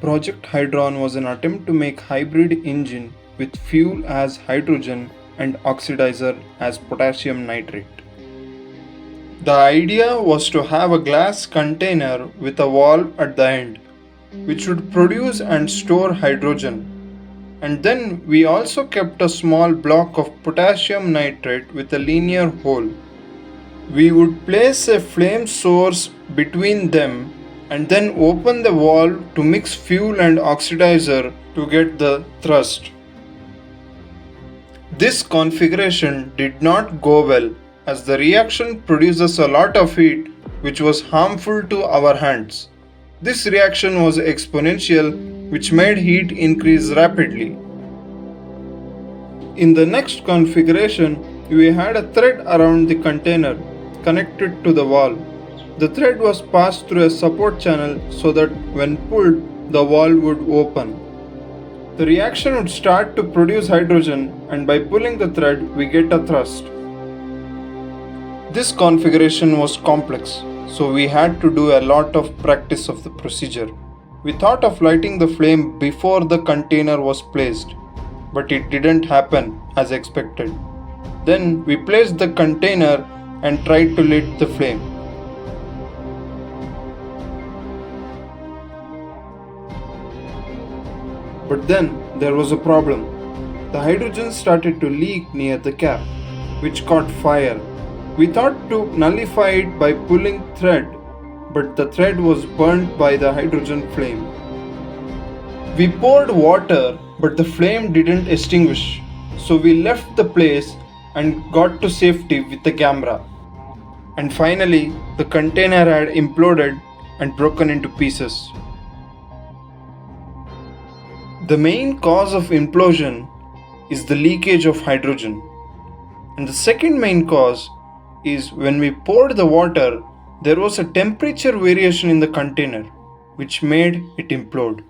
Project Hydron was an attempt to make hybrid engine with fuel as hydrogen and oxidizer as potassium nitrate. The idea was to have a glass container with a valve at the end, which would produce and store hydrogen. And then we also kept a small block of potassium nitrate with a linear hole. We would place a flame source between them and then open the valve to mix fuel and oxidizer to get the thrust. This configuration did not go well as the reaction produces a lot of heat which was harmful to our hands. This reaction was exponential which made heat increase rapidly. In the next configuration, we had a thread around the container connected to the valve. The thread was passed through a support channel so that when pulled, the valve would open. The reaction would start to produce hydrogen, and by pulling the thread, we get a thrust. This configuration was complex, so we had to do a lot of practice of the procedure. We thought of lighting the flame before the container was placed, but it didn't happen as expected. Then we placed the container and tried to lit the flame. But then there was a problem. The hydrogen started to leak near the cap, which caught fire. We thought to nullify it by pulling thread, but the thread was burnt by the hydrogen flame. We poured water, but the flame didn't extinguish, so we left the place and got to safety with the camera. And finally, the container had imploded and broken into pieces. The main cause of implosion is the leakage of hydrogen. And the second main cause is when we poured the water, there was a temperature variation in the container which made it implode.